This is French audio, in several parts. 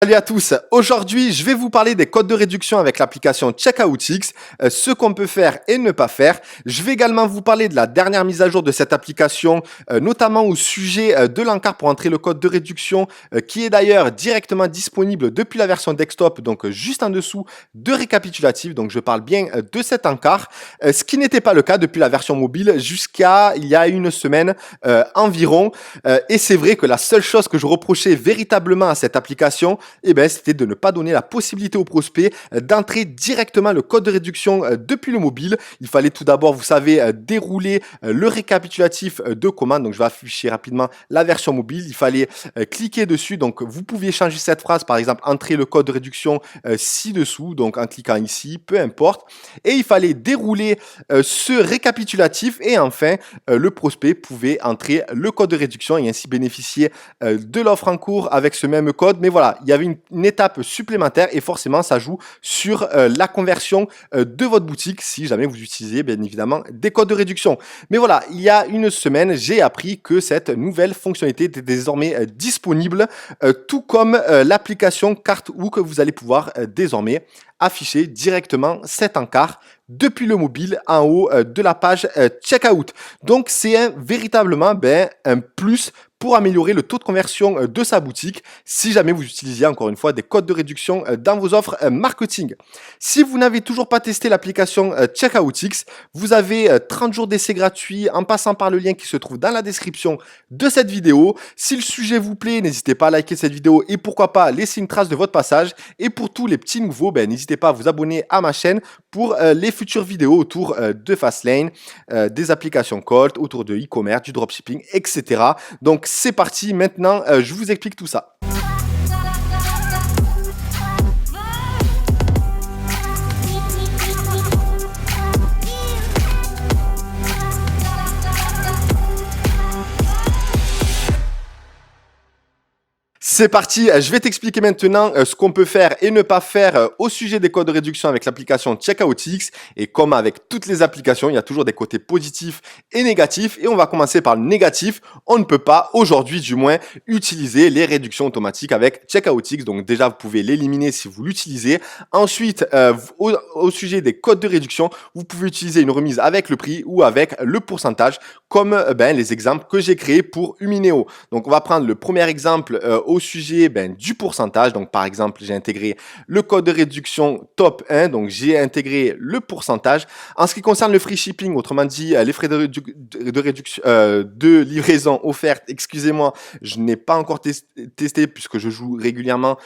Salut à tous, aujourd'hui je vais vous parler des codes de réduction avec l'application CheckoutX, ce qu'on peut faire et ne pas faire. Je vais également vous parler de la dernière mise à jour de cette application, notamment au sujet de l'encart pour entrer le code de réduction, qui est d'ailleurs directement disponible depuis la version desktop, donc juste en dessous de récapitulatif, donc je parle bien de cet encart, ce qui n'était pas le cas depuis la version mobile jusqu'à il y a une semaine environ, et c'est vrai que la seule chose que je reprochais véritablement à cette application, c'était de ne pas donner la possibilité aux prospects d'entrer directement le code de réduction depuis le mobile. Il fallait tout d'abord, vous savez, dérouler le récapitulatif de commande. Donc, je vais afficher rapidement la version mobile. Il fallait cliquer dessus. Donc, vous pouviez changer cette phrase, par exemple, entrer le code de réduction ci-dessous. Donc, en cliquant ici, peu importe. Et il fallait dérouler ce récapitulatif. Et enfin, le prospect pouvait entrer le code de réduction et ainsi bénéficier de l'offre en cours avec ce même code. Mais voilà, il y avait une étape supplémentaire et forcément ça joue sur la conversion de votre boutique si jamais vous utilisez bien évidemment des codes de réduction. Mais voilà, il y a une semaine, j'ai appris que cette nouvelle fonctionnalité était désormais disponible, tout comme l'application Carthook que vous allez pouvoir désormais afficher directement cet encart depuis le mobile en haut de la page checkout. Donc c'est véritablement un plus pour améliorer le taux de conversion de sa boutique si jamais vous utilisiez encore une fois des codes de réduction dans vos offres marketing. Si vous n'avez toujours pas testé l'application CheckoutX, vous avez 30 jours d'essai gratuit en passant par le lien qui se trouve dans la description de cette vidéo. Si le sujet vous plaît, n'hésitez pas à liker cette vidéo et pourquoi pas laisser une trace de votre passage. Et pour tous les petits nouveaux, n'hésitez pas à vous abonner à ma chaîne pour les futures vidéos autour de Fastlane, des applications Colt, autour de e-commerce, du dropshipping, etc. Donc c'est parti, maintenant je vous explique tout ça. C'est parti, je vais t'expliquer maintenant ce qu'on peut faire et ne pas faire au sujet des codes de réduction avec l'application CheckoutX. Et comme avec toutes les applications, il y a toujours des côtés positifs et négatifs. Et on va commencer par le négatif. On ne peut pas, aujourd'hui du moins, utiliser les réductions automatiques avec CheckoutX. Donc déjà, vous pouvez l'éliminer si vous l'utilisez. Ensuite, au sujet des codes de réduction, vous pouvez utiliser une remise avec le prix ou avec le pourcentage, comme les exemples que j'ai créés pour Umineo. Donc on va prendre le premier exemple au sujet du pourcentage. Donc par exemple, j'ai intégré le code de réduction top 1, donc j'ai intégré le pourcentage. En ce qui concerne le free shipping, autrement dit les frais de réduction de livraison offerte, excusez-moi, je n'ai pas encore testé puisque je joue régulièrement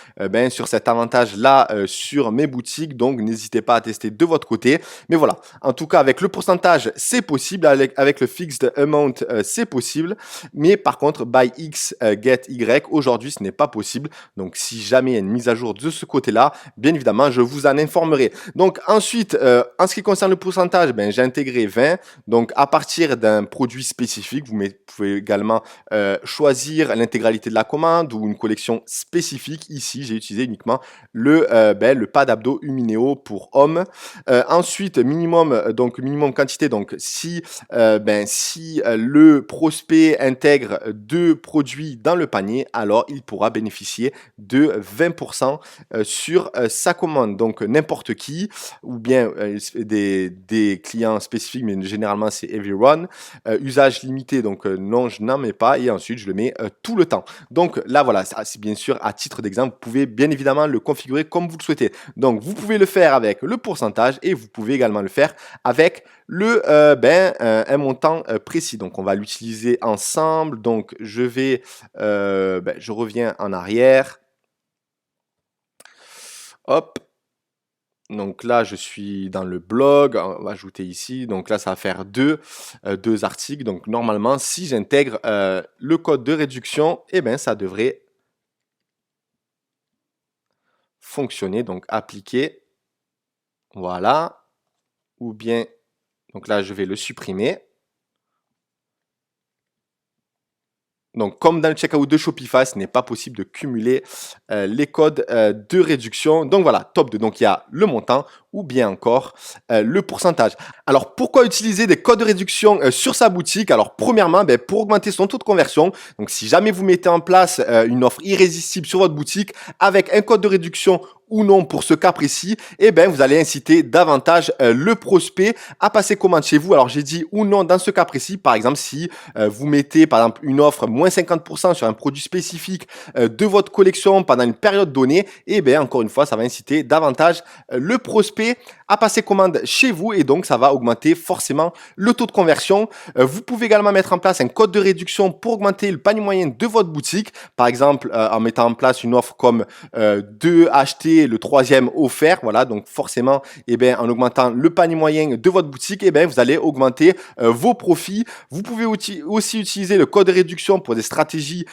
sur cet avantage là sur mes boutiques, donc n'hésitez pas à tester de votre côté. Mais voilà, en tout cas avec le pourcentage c'est possible, avec le fixed amount c'est possible, mais par contre buy X get Y aujourd'hui ce n'est pas possible. Donc si jamais il y a une mise à jour de ce côté-là, bien évidemment je vous en informerai. Donc ensuite en ce qui concerne le pourcentage, j'ai intégré 20. Donc à partir d'un produit spécifique, vous pouvez également choisir l'intégralité de la commande ou une collection spécifique. Ici j'ai utilisé uniquement le pad abdos Umineo pour homme. Ensuite minimum quantité, donc si le prospect intègre 2 produits dans le panier, alors il pourra bénéficier de 20% sur sa commande. Donc n'importe qui, ou bien des clients spécifiques, mais généralement c'est everyone. Usage limité, donc non, je n'en mets pas, et ensuite je le mets tout le temps. Donc là voilà, c'est bien sûr à titre d'exemple, vous pouvez bien évidemment le configurer comme vous le souhaitez. Donc vous pouvez le faire avec le pourcentage et vous pouvez également le faire avec un montant précis. Donc on va l'utiliser ensemble. Donc je reviens en arrière. Hop. Donc là, je suis dans le blog, on va ajouter ici. Donc là, ça va faire deux articles. Donc normalement, si j'intègre le code de réduction, ça devrait fonctionner. Donc appliquer, voilà. Ou bien, donc là, je vais le supprimer. Donc, comme dans le checkout de Shopify, ce n'est pas possible de cumuler les codes de réduction. Donc voilà, top 2. Donc, il y a le montant ou bien encore le pourcentage. Alors, pourquoi utiliser des codes de réduction sur sa boutique? Alors, premièrement, pour augmenter son taux de conversion. Donc, si jamais vous mettez en place une offre irrésistible sur votre boutique avec un code de réduction ou non pour ce cas précis, vous allez inciter davantage le prospect à passer commande chez vous. Alors, j'ai dit ou non dans ce cas précis. Par exemple, si vous mettez par exemple une offre moins 50% sur un produit spécifique de votre collection pendant une période donnée, encore une fois, ça va inciter davantage le prospect à passer commande chez vous et donc ça va augmenter forcément le taux de conversion. Vous pouvez également mettre en place un code de réduction pour augmenter le panier moyen de votre boutique. Par exemple, en mettant en place une offre comme 2 achetés, le troisième offert. Voilà, donc forcément, en augmentant le panier moyen de votre boutique, vous allez augmenter vos profits. Vous pouvez aussi utiliser le code de réduction pour des stratégies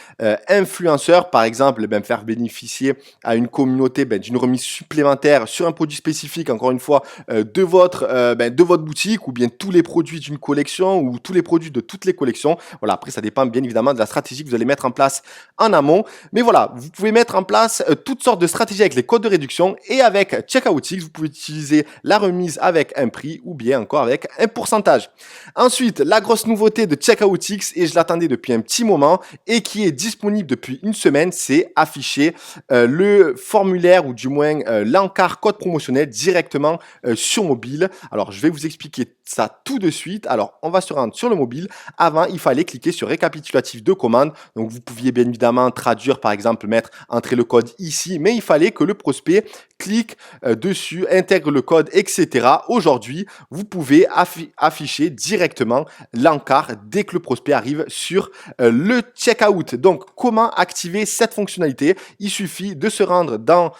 influenceurs. Par exemple, faire bénéficier à une communauté d'une remise supplémentaire sur un produit spécifique, encore une fois, de votre boutique ou bien tous les produits d'une collection ou tous les produits de toutes les collections. Voilà, après, ça dépend bien évidemment de la stratégie que vous allez mettre en place en amont. Mais voilà, vous pouvez mettre en place toutes sortes de stratégies avec les codes de réduction et avec CheckoutX, vous pouvez utiliser la remise avec un prix ou bien encore avec un pourcentage. Ensuite, la grosse nouveauté de CheckoutX, et je l'attendais depuis un petit moment et qui est disponible depuis une semaine, c'est afficher le formulaire ou du moins l'encart code promotionnel directement sur mobile. Alors, je vais vous expliquer ça tout de suite. Alors, on va se rendre sur le mobile. Avant, il fallait cliquer sur récapitulatif de commande. Donc, vous pouviez bien évidemment traduire, par exemple, entrer le code ici, mais il fallait que le prospect clique dessus, intègre le code, etc. Aujourd'hui, vous pouvez afficher directement l'encart dès que le prospect arrive sur le checkout. Donc, comment activer cette fonctionnalité? Il suffit de se rendre dans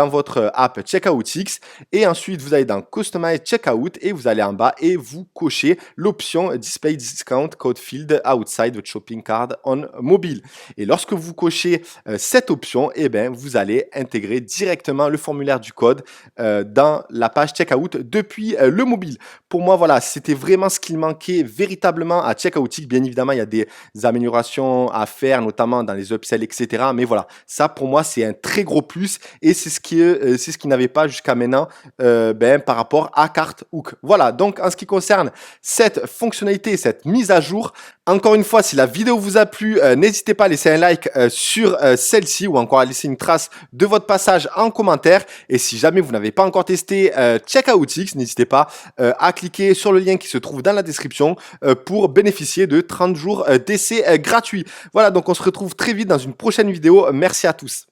votre app CheckoutX et ensuite vous allez dans Customize Checkout et vous allez en bas et vous cochez l'option Display Discount Code Field Outside the Shopping Cart on Mobile. Et lorsque vous cochez cette option, vous allez intégrer directement le formulaire du code dans la page Checkout depuis le mobile. Pour moi, voilà, c'était vraiment ce qu'il manquait véritablement à CheckoutX. Bien évidemment, il y a des améliorations à faire, notamment dans les upsells, etc. Mais voilà, ça pour moi, c'est un très gros plus et c'est ce qui n'avait pas jusqu'à maintenant par rapport à Carthook. Voilà, donc en ce qui concerne cette fonctionnalité, cette mise à jour, encore une fois, si la vidéo vous a plu, n'hésitez pas à laisser un like sur celle-ci ou encore à laisser une trace de votre passage en commentaire. Et si jamais vous n'avez pas encore testé CheckoutX, n'hésitez pas à cliquer sur le lien qui se trouve dans la description pour bénéficier de 30 jours d'essai gratuit. Voilà, donc on se retrouve très vite dans une prochaine vidéo. Merci à tous.